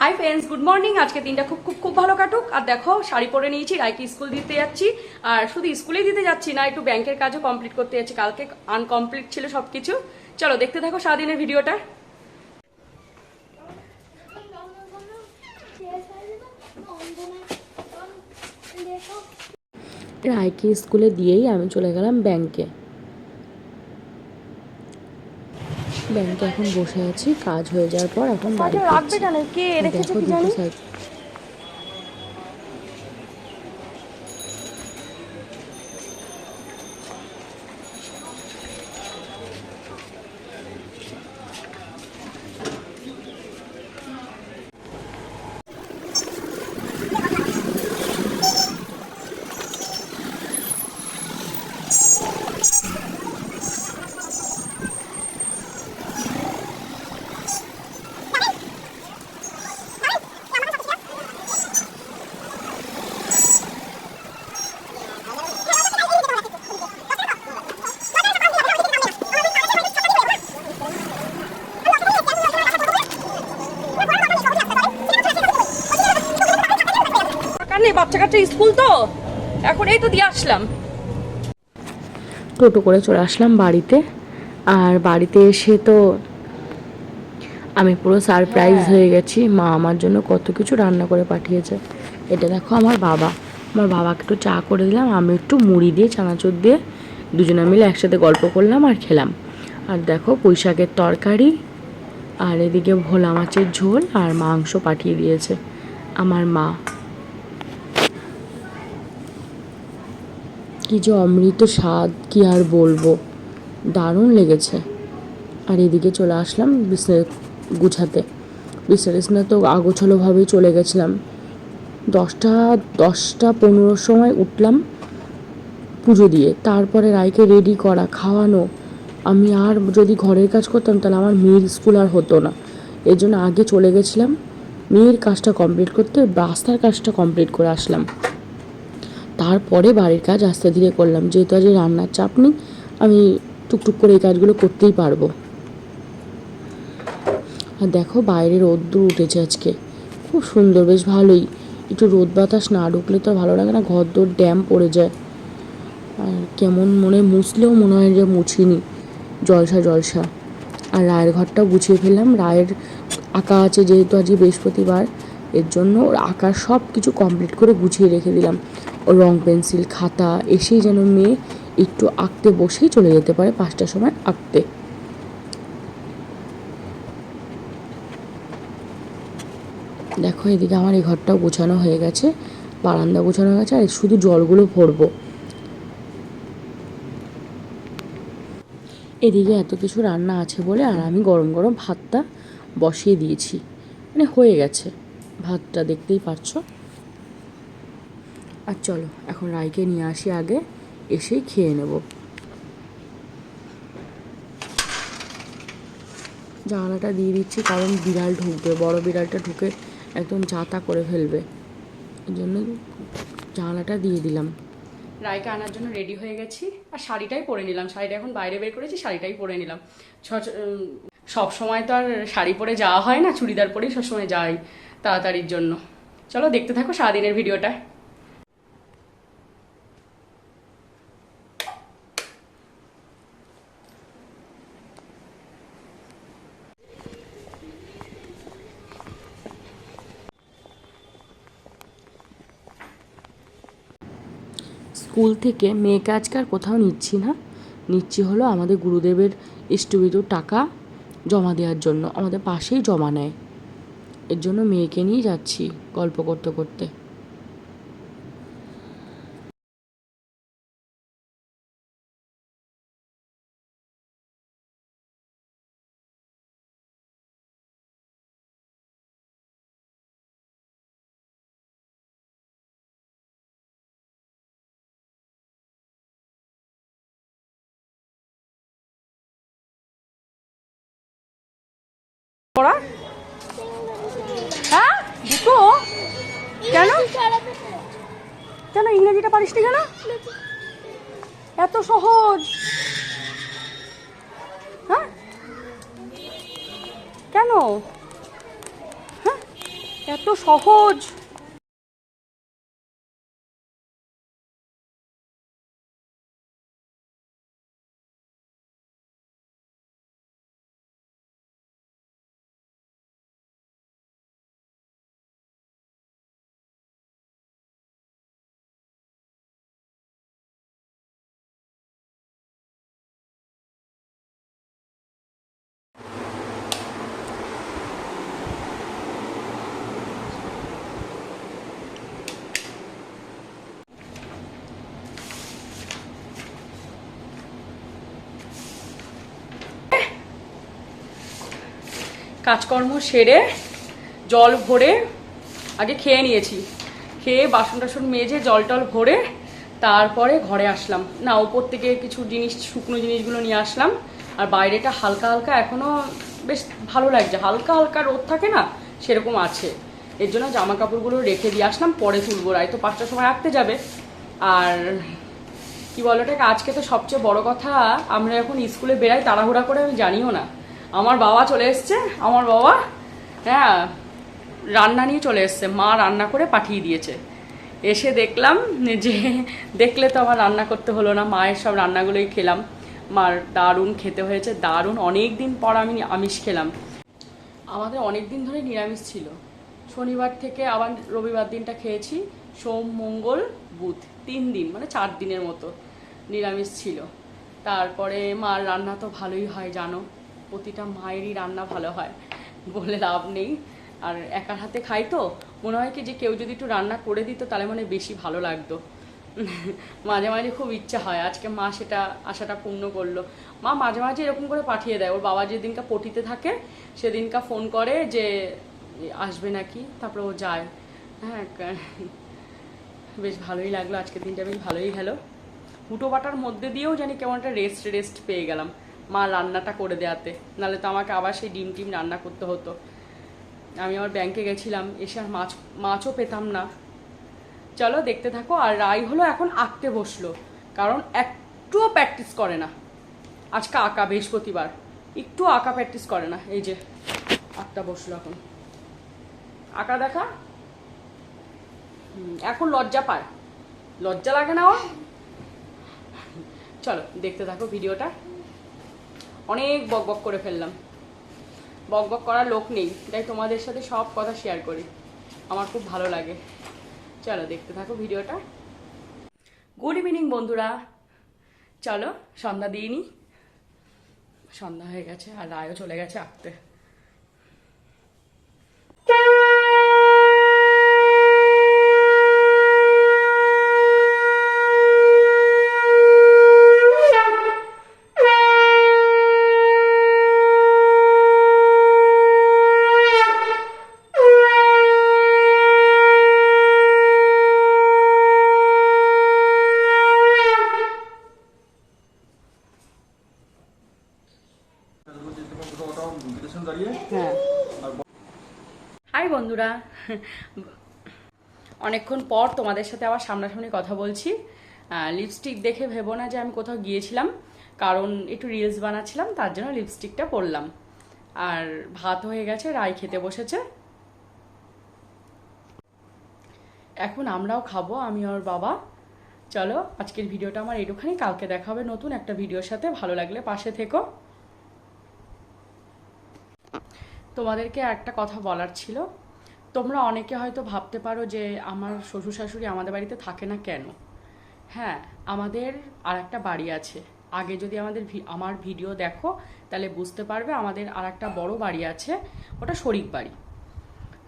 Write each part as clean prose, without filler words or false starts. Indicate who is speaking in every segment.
Speaker 1: Hi friends, good morning. আজকে দিনটা খুব খুব খুব ভালো কাটুক। আর দেখো, শাড়ি পরে নিয়েছি, রাইকে স্কুল দিতে যাচ্ছি। আর শুধু স্কুলেই দিতে যাচ্ছি না, একটু ব্যাংকের কাজও কমপ্লিট করতে যাচ্ছি। কালকে আনকমপ্লিট ছিল সবকিছু। চলো দেখতে থাকো সারাদিনের ভিডিওটা।
Speaker 2: রায়কে স্কুলে দিয়েই আমি চলে গেলাম ব্যাংকে। এখন বসে আছি, কাজ হয়ে যাওয়ার পর এখন বাড়ি
Speaker 1: রাখবে
Speaker 2: ফিরছি।
Speaker 1: কেন? কে রেখেছে
Speaker 2: দেখো
Speaker 1: কি
Speaker 2: দুটো
Speaker 1: জানি।
Speaker 2: সাইকেল।
Speaker 1: বাচ্চা কাচ্চা স্কুল তো এখন এই তো দিয়ে আসলাম।
Speaker 2: টোটো করে চলে আসলাম বাড়িতে। আর বাড়িতে এসে তো আমি পুরো সারপ্রাইজ হয়ে গেছি। মা আমার জন্য কত কিছু রান্না করে পাঠিয়েছে। এটা দেখো আমার বাবাকে একটু চা করে দিলাম, আমি একটু মুড়ি দিয়ে চানাচুর দিয়ে দুজনে মিলে একসাথে গল্প করলাম আর খেলাম। আর দেখো পুঁই শাকের তরকারি, আর এদিকে ভোলা মাছের ঝোল আর মাংস পাঠিয়ে দিয়েছে আমার মা। কি যে অমৃত স্বাদ, কি আর বলবো, দারুণ লেগেছে। আর এদিকে চলে আসলাম বিছানা গুছাতে। বিছানা তো আগোছালোভাবেই চলে গেছিলাম। 10টা 15 সময় উঠলাম পুজো দিয়ে। তারপরে রায়কে রেডি করা, খাওয়ানো। আমি আর যদি ঘরের কাজ করতাম তাহলে আমার মেয়ের স্কুল আর হতো না। এর জন্য আগে চলে গেছিলাম মেয়ের কাজটা কমপ্লিট করতে, রাস্তার কাজটা কমপ্লিট করে আসলাম। তারপরে বাড়ির কাজ আস্তে ধীরে করলাম, যেহেতু আজ রান্নার চাপ নেই, আমি টুকটুক করে এই কাজগুলো করতেই পারবো। আর দেখো বাইরে রোদ্দুর উঠেছে আজকে, খুব সুন্দর, বেশ ভালোই। একটু রোদ বাতাস না ঢুকলে তো ভালো লাগে না, ঘর দোর ড্যাম পড়ে যায়। আর কেমন মুছলেও মনে হয় যে মুছিনি, জলসা। আর রায়ের ঘরটাও গুছিয়ে ফেললাম। রায়ের আঁকা আছে, যেহেতু আজকে বৃহস্পতিবার, এর জন্য ওর আঁকার সব কিছু কমপ্লিট করে গুছিয়ে রেখে দিলাম। ওর রং পেন্সিল খাতা, এসেই যেন মেয়ে একটু আঁকতে বসেই চলে যেতে পারে 5টার সময় আঁকতে। দেখো এদিকে আমার এই ঘরটাও গোছানো হয়ে গেছে, বারান্দা গোছানো হয়ে গেছে। আর শুধু জলগুলো ভরবো। এদিকে এত কিছু রান্না আছে বলে আর আমি গরম গরম ভাতটা বসিয়ে দিয়েছি, মানে হয়ে গেছে ভাতটা, দেখতেই পাচ্ছ। আর চলো এখন রায়কে নিয়ে আসি, আগে এসেই খেয়ে নেব। জানালাটা দিয়ে দিচ্ছি কারণ বিড়াল ঢুকবে, বড় বিড়ালটা ঢুকে একদম যাতা করে ফেলবে, এই জন্য জানালাটা দিয়ে দিলাম।
Speaker 1: রায়কে আনার জন্য রেডি হয়ে গেছি আর শাড়িটাই পরে নিলাম। শাড়িটা এখন বাইরে বের করেছি, শাড়িটাই পরে নিলাম। সব সময় তো আর শাড়ি পরে যাওয়া হয় না, চুড়িদার পরেই সবসময় যাই তাড়াতাড়ির জন্য। চলো দেখতে থাকো সারাদিনের ভিডিওটা।
Speaker 2: স্কুল থেকে মেয়েকে আজকাল কোথাও নিচ্ছি না, নিচ্ছি হলো আমাদের গুরুদেবের ইষ্টবিদুর টাকা জমা দেওয়ার জন্য। আমাদের পাশেই জমা নেয়, এর জন্য মেয়েকে নিয়ে যাচ্ছি গল্প করতে করতে।
Speaker 1: পড়া হ্যাঁ দুটো কেন কেন ইংরেজিটা পারিস নি কেন? এত সহজ। হ্যাঁ কেন? হ্যাঁ এত সহজ। কাজকর্ম সেরে জল ভরে আগে খেয়ে নিয়েছি, খেয়ে বাসন টাসন মেজে জল টল ভরে তারপরে ঘরে আসলাম। না, ওপর থেকে কিছু জিনিস, শুকনো জিনিসগুলো নিয়ে আসলাম। আর বাইরেটা হালকা হালকা এখনও বেশ ভালো লাগছে, হালকা হালকা রোদ থাকে না সেরকম আছে। এর জন্য জামা কাপড়গুলো রেখে দিয়ে আসলাম, পরে তুলবো। রায় তো 5টার সময় রাখতে যাবে। আর কি বলো ওটাকে, আজকে তো সবচেয়ে বড় কথা, আমরা এখন স্কুলে বেরাই তাড়াহুড়া করে, আমি জানিও না। আমার বাবা চলে এসছে, আমার বাবা হ্যাঁ রান্না নিয়ে চলে এসছে, মা রান্না করে পাঠিয়ে দিয়েছে। এসে দেখলাম যে, দেখলে তো আমার রান্না করতে হলো না, মায়ের সব রান্নাগুলোই খেলাম। মার দারুণ খেতে হয়েছে, দারুণ। অনেক দিন পর আমি আমিষ খেলাম। আমাদের অনেক দিন ধরে নিরামিষ ছিল, শনিবার থেকে আবার রবিবার দিনটা খেয়েছি, সোম মঙ্গল বুধ 3 দিন, মানে 4 দিনের মতো নিরামিষ ছিল। তারপরে মার রান্না তো ভালোই হয় জানো, প্রতিটা মায়েরই রান্না ভালো হয়, বলে লাভ নেই। আর একার হাতে খাই তো মনে হয় কি যে কেউ যদি একটু রান্না করে দিত তাহলে মানে বেশি ভালো লাগতো। মাঝে মাঝে খুব ইচ্ছা হয়, আজকে মা সেটা আশাটা পূর্ণ করলো। মা মাঝে মাঝে এরকম করে পাঠিয়ে দেয়, ওর বাবা যেদিনকা পটিতে থাকে সেদিনকা ফোন করে যে আসবে নাকি, তারপরে ও যায়। হ্যাঁ, বেশ ভালোই লাগলো, আজকের দিনটা বেশ ভালোই গেল। হুটো বাটার মধ্যে দিয়েও জানি কেমন একটা রেস্ট পেয়ে গেলাম মা রান্নাটা করে দেওয়াতে, নাহলে তো আমাকে আবার সেই ডিম টিম রান্না করতে হতো। আমি আমার ব্যাংকে গেছিলাম, এসে আর মাছও পেতাম না। চলো দেখতে থাকো। আর রাই হলো এখন আঁকতে বসলো, কারণ একটুও প্র্যাকটিস করে না। আজকে আঁকা, বৃহস্পতিবার, একটু আঁকা প্র্যাকটিস করে না। এই যে আঁকটা বসলো এখন, আঁকা দেখা। এখন লজ্জা পায়, লজ্জা লাগে না ওর। চলো দেখতে থাকো ভিডিওটা। অনেক বকবক করে ফেললাম, বকবক করার লোক নেই, তাই তোমাদের সাথে সব কথা শেয়ার করি, আমার খুব ভালো লাগে। চলো দেখতে থাকো ভিডিওটা। গুড ইভিনিং বন্ধুরা, চলো সন্ধ্যা দিয়ে নি। সন্ধ্যা হয়ে গেছে আর রায়ও চলে গেছে আঁকতে। হ্যাঁ, হাই বন্ধুরা, অনেকক্ষণ পর তোমাদের সাথে আবার সামনাসামনি কথা বলছি। লিপস্টিক দেখে ভেবো না যে আমি কোথাও গিয়েছিলাম, কারণ একটু রিলস বানাচ্ছিলাম, তার জন্য লিপস্টিকটা পরলাম। আর ভাত হয়ে গেছে, রাই খেতে বসেছে, এখন আমরাও খাবো, আমি আর বাবা। চলো আজকের ভিডিওটা আমার একটুখানি, কালকে দেখা হবে নতুন একটা ভিডিওর সাথে। ভালো লাগলে পাশে থেকো। তোমাদেরকে একটা কথা বলার ছিল। তোমরা অনেকে হয়তো ভাবতে পারো যে আমার শ্বশুর শাশুড়ি আমাদের বাড়িতে থাকে না কেন। হ্যাঁ, আমাদের আর একটা বাড়ি আছে। আগে যদি আমার ভিডিও দেখো তাহলে বুঝতে পারবে, আমাদের আর একটা বড় বাড়ি আছে, ওটা শরিক বাড়ি।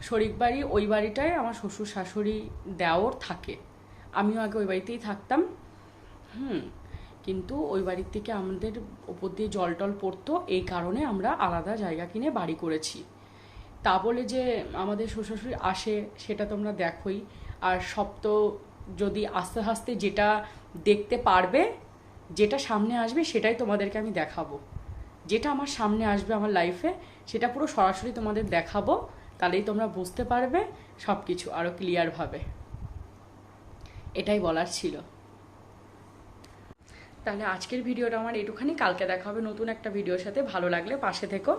Speaker 1: শরিক বাড়ি, ওই বাড়িটায় আমার শ্বশুর শাশুড়ি দেওর থাকে। আমিও আগে ওই বাড়িতেই থাকতাম। কিন্তু ওই বাড়ির থেকে আমাদের ওপর দিয়ে জল টল পড়তো, এই কারণে আমরা আলাদা জায়গা কিনে বাড়ি করেছি। তা বলে যে আমাদের শ্বশুর আসে সেটা তোমরা দেখোই। আর সব তো যদি আস্তে আস্তে যেটা দেখতে পারবে, যেটা সামনে আসবে সেটাই তোমাদেরকে আমি দেখাবো। যেটা আমার সামনে আসবে আমার লাইফে সেটা পুরো সরাসরি তোমাদের দেখাবো, তাহলেই তোমরা বুঝতে পারবে সব কিছু আরও ক্লিয়ারভাবে। এটাই বলার ছিল। তাহলে আজকের ভিডিওটা আমার একটুখানি, কালকে দেখা হবে নতুন একটা ভিডিওর সাথে। ভালো লাগলে পাশে থেকো।